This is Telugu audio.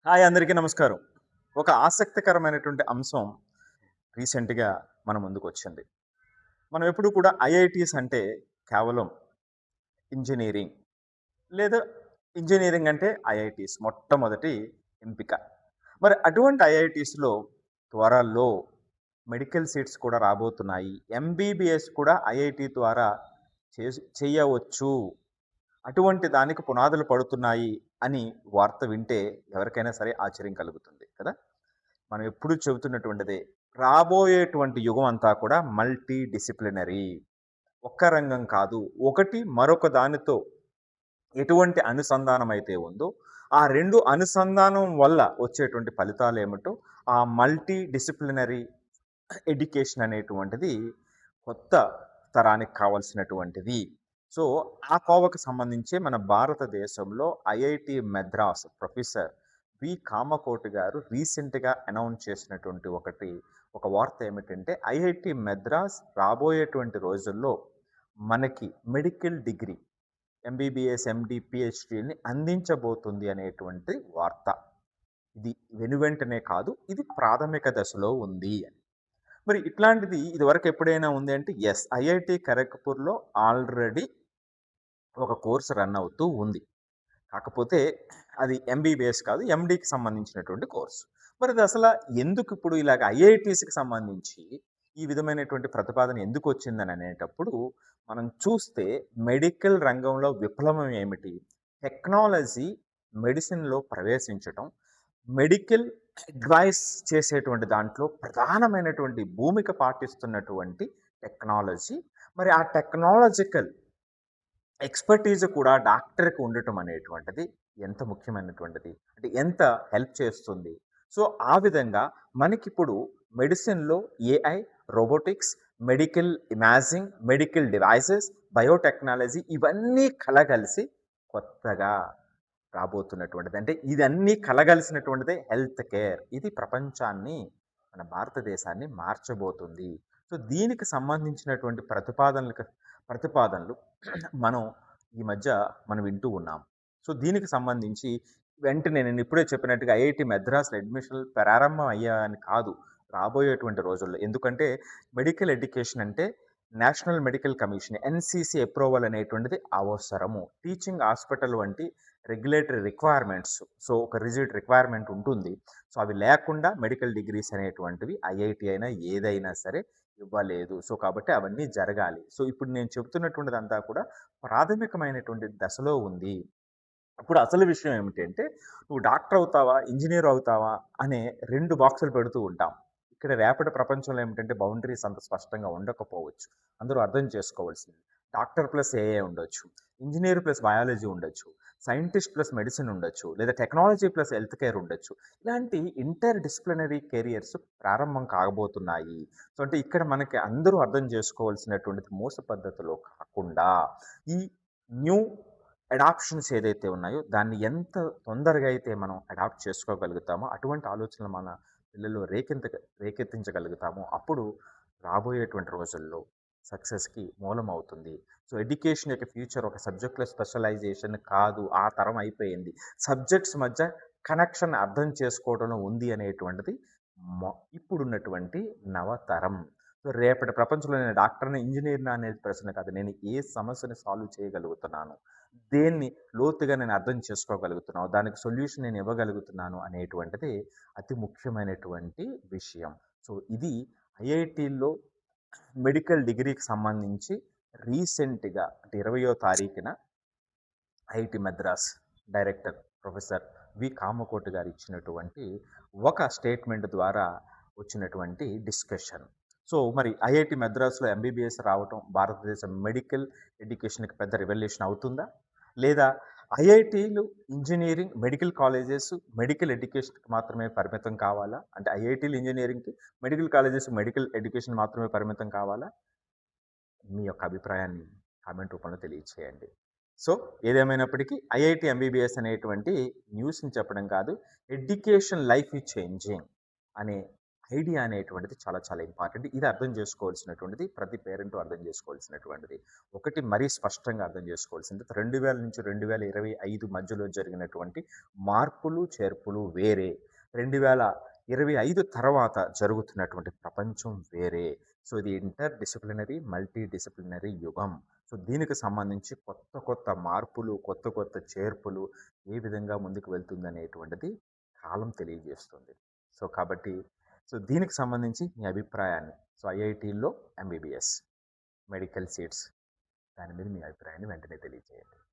హాయ్ అందరికీ నమస్కారం. ఒక ఆసక్తికరమైనటువంటి అంశం రీసెంట్‌గా మన ముందుకొచ్చింది. మనం ఎప్పుడు కూడా ఐఐటీస్ అంటే కేవలం ఇంజినీరింగ్ లేదా ఇంజినీరింగ్ అంటే ఐఐటీస్ మొట్టమొదటి ఎంపిక. మరి అటువంటి ఐఐటీస్‌లో త్వరలో మెడికల్ సీట్స్ కూడా రాబోతున్నాయి. ఎంబీబీఎస్ కూడా ఐఐటీ ద్వారా చేయవచ్చు. అటువంటి దానికి పునాదులు పడుతున్నాయి అని వార్త వింటే ఎవరికైనా సరే ఆశ్చర్యం కలుగుతుంది కదా! మనం ఎప్పుడూ చెబుతున్నటువంటిదే. రాబోయేటువంటి యుగం అంతా కూడా మల్టీ డిసిప్లినరీ. ఒక్క రంగం కాదు. ఒకటి మరొక దానితో ఎటువంటి అనుసంధానం అయితే ఉందో, ఆ 2 అనుసంధానం వల్ల వచ్చేటువంటి ఫలితాలేమిటో, ఆ మల్టీ డిసిప్లినరీ ఎడ్యుకేషన్ అనేటువంటిది కొత్త తరానికి కావాల్సినటువంటిది. సో, ఆ కోవకు సంబంధించి మన భారతదేశంలో ఐఐటీ మద్రాస్ ప్రొఫెసర్ కామకోటి గారు రీసెంట్‌గా అనౌన్స్ చేసినటువంటి ఒక వార్త ఏమిటంటే, ఐఐటీ మద్రాస్ రాబోయేటువంటి రోజుల్లో మనకి మెడికల్ డిగ్రీ ఎంబీబీఎస్, ఎండీ, పీహెచ్‌డీని అందించబోతుంది అనేటువంటి వార్త. ఇది వెనువెంటనే కాదు, ఇది ప్రాథమిక దశలో ఉంది అని. మరి ఇట్లాంటిది ఇదివరకు ఎప్పుడైనా ఉంది అంటే యెస్. ఐఐటీ ఖరగ్‌పూర్‌లో ఆల్రెడీ ఒక కోర్స్ రన్ అవుతూ ఉంది. కాకపోతే అది ఎంబీబీఎస్ కాదు. ఎండీకి సంబంధించినటువంటి కోర్స్. మరి అది అసల ఎందుకు ఇప్పుడు ఇలాగ ఐఐటీస్‌కి సంబంధించి ఈ విధమైనటువంటి ప్రతిపాదన ఎందుకొచ్చిందని అనేటప్పుడు మనం చూస్తే మెడికల్ రంగంలో విప్లవం ఏమిటి? టెక్నాలజీ మెడిసిన్‌లో ప్రవేశించటం, మెడికల్ అడ్వైస్ చేసేటువంటి దాంట్లో ప్రధానమైనటువంటి భూమిక పాటిస్తున్నటువంటి టెక్నాలజీ. మరి ఆ టెక్నాలజికల్ ఎక్స్‌పర్‌టీజ్ కూడా డాక్టర్‌కి ఉండటం అనేటువంటిది ఎంత ముఖ్యమైనటువంటిది. అంటే ఎంత హెల్ప్ చేస్తుంది. సో, ఆ విధంగా మనకిప్పుడు మెడిసిన్‌లో AI, robotics, medical imaging, medical devices, biotechnology ఇవన్నీ కలగలిసి కొత్తగా రాబోతున్నటువంటిది. అంటే ఇదన్నీ కలగలిసినటువంటిదే హెల్త్ కేర్. ఇది ప్రపంచాన్ని, మన భారతదేశాన్ని మార్చబోతుంది. సో, దీనికి సంబంధించినటువంటి ప్రతిపాదనలు మనం ఈ మధ్య వింటూ ఉన్నాం. సో, దీనికి సంబంధించి వెంటనే నేను ఇప్పుడే చెప్పినట్టుగా ఐఐటీ మద్రాస్‌లో అడ్మిషన్‌లు ప్రారంభం అయ్యాయని కాదు. రాబోయేటువంటి రోజుల్లో. ఎందుకంటే మెడికల్ ఎడ్యుకేషన్ అంటే national medical commission NCC approval అనేటువంటిది అవసరము. టీచింగ్ హాస్పిటల్ వంటి రెగ్యులేటరీ రిక్వైర్మెంట్స్. సో, ఒక రిజిడ్ రిక్వైర్మెంట్ ఉంటుంది. సో, అవి లేకుండా మెడికల్ డిగ్రీస్ అనేటువంటివి ఐఐటీ అయినా ఏదైనా సరే ఇవ్వలేదు. సో, కాబట్టి అవన్నీ జరగాలి. సో, ఇప్పుడు నేను చెప్తున్నటువంటిదంతా కూడా ప్రాథమికమైనటువంటి దశలో ఉంది. ఇప్పుడు అసలు విషయం ఏమిటంటే, నువ్వు డాక్టర్ అవుతావా? ఇంజినీర్ అవుతావా? అనే 2 బాక్సులు పెడుతూ ఉంటాం. ఇక్కడ రేపటి ప్రపంచంలో ఏమిటంటే బౌండరీస్ అంత స్పష్టంగా ఉండకపోవచ్చు. అందరూ అర్థం చేసుకోవాల్సింది. డాక్టర్ ప్లస్ ఏఐ ఉండొచ్చు. ఇంజినీర్ ప్లస్ బయాలజీ ఉండొచ్చు. సైంటిస్ట్ ప్లస్ మెడిసిన్ ఉండొచ్చు. లేదా టెక్నాలజీ ప్లస్ హెల్త్ కేర్ ఉండొచ్చు. ఇలాంటి ఇంటర్ డిసిప్లినరీ కెరియర్స్ ప్రారంభం కాబోతున్నాయి. సో, అంటే ఇక్కడ మనకి అందరూ అర్థం చేసుకోవాల్సినటువంటిది మోస పద్ధతిలో కాకుండా ఈ న్యూ అడాప్షన్స్ ఏదైతే ఉన్నాయో దాన్ని ఎంత తొందరగా అయితే మనం అడాప్ట్ చేసుకోగలుగుతామో అటువంటి ఆలోచనలు మన పిల్లలు రేకెత్తించగలుగుతామో అప్పుడు రాబోయేటువంటి రోజుల్లో సక్సెస్కి మూలం అవుతుంది. సో, ఎడ్యుకేషన్ యొక్క ఫ్యూచర్ ఒక సబ్జెక్టులో స్పెషలైజేషన్ కాదు. ఆ తరం అయిపోయింది. సబ్జెక్ట్స్ మధ్య కనెక్షన్ అర్థం చేసుకోవడంలో ఉంది అనేటువంటిది ఇప్పుడున్నటువంటి నవతరం. సో, రేపటి ప్రపంచంలో నేను డాక్టర్‌ని, ఇంజినీర్‌నా అనేది ప్రశ్న కాదు. నేను ఏ సమస్యని సాల్వ్ చేయగలుగుతున్నాను? దేన్ని లోతుగా నేను అర్థం చేసుకోగలుగుతున్నాను? దానికి సొల్యూషన్ నేను ఇవ్వగలుగుతున్నాను అనేటువంటిది అతి ముఖ్యమైనటువంటి విషయం. సో, ఇది ఐఐటీల్లో మెడికల్ డిగ్రీకి సంబంధించి రీసెంట్‌గా అంటే 20వ తారీఖున IIT Madras director professor Kamakoti గారు ఇచ్చినటువంటి ఒక స్టేట్మెంట్ ద్వారా వచ్చినటువంటి డిస్కషన్. సో, మరి ఐఐటీ మద్రాస్‌లో ఎంబీబీఎస్ రావటం భారతదేశం మెడికల్ ఎడ్యుకేషన్‌కి పెద్ద రివల్యూషన్ అవుతుందా? లేదా ఐఐటీలు ఇంజినీరింగ్, మెడికల్ కాలేజెస్ మెడికల్ ఎడ్యుకేషన్‌కి మాత్రమే పరిమితం కావాలా? అంటే ఐఐటీలు ఇంజినీరింగ్‌కి, మెడికల్ కాలేజెస్ మెడికల్ ఎడ్యుకేషన్ మాత్రమే పరిమితం కావాలా? మీ యొక్క అభిప్రాయాన్ని కామెంట్ రూపంలో తెలియచేయండి. సో, ఏదేమైనప్పటికీ ఐఐటీ ఎంబీబీఎస్ అనేటువంటి న్యూస్‌ని చెప్పడం కాదు, ఎడ్యుకేషన్ లైఫ్ ఈజ్ చేంజింగ్ అనే ఐడియా అనేటువంటిది చాలా చాలా ఇంపార్టెంట్. ఇది అర్థం చేసుకోవాల్సినటువంటిది ప్రతి పేరెంట్ అర్థం చేసుకోవాల్సినటువంటిది. ఒకటి మరీ స్పష్టంగా అర్థం చేసుకోవాల్సింది 2000 నుంచి 2025 మధ్యలో జరిగినటువంటి మార్పులు, చేర్పులు వేరే. 2025 తర్వాత జరుగుతున్నటువంటి ప్రపంచం వేరే. సో, ఇది ఇంటర్ డిసిప్లినరీ, మల్టీ డిసిప్లినరీ యుగం. సో, దీనికి సంబంధించి కొత్త కొత్త మార్పులు, కొత్త కొత్త చేర్పులు ఏ విధంగా ముందుకు వెళ్తుందనేటువంటిది కాలం తెలియజేస్తుంది. సో, కాబట్టి దీనికి సంబంధించి మీ అభిప్రాయాన్ని ఐఐటీలో ఎంబీబీఎస్ మెడికల్ సీట్స్ దాని మీద మీ అభిప్రాయాన్ని వెంటనే తెలియజేయండి.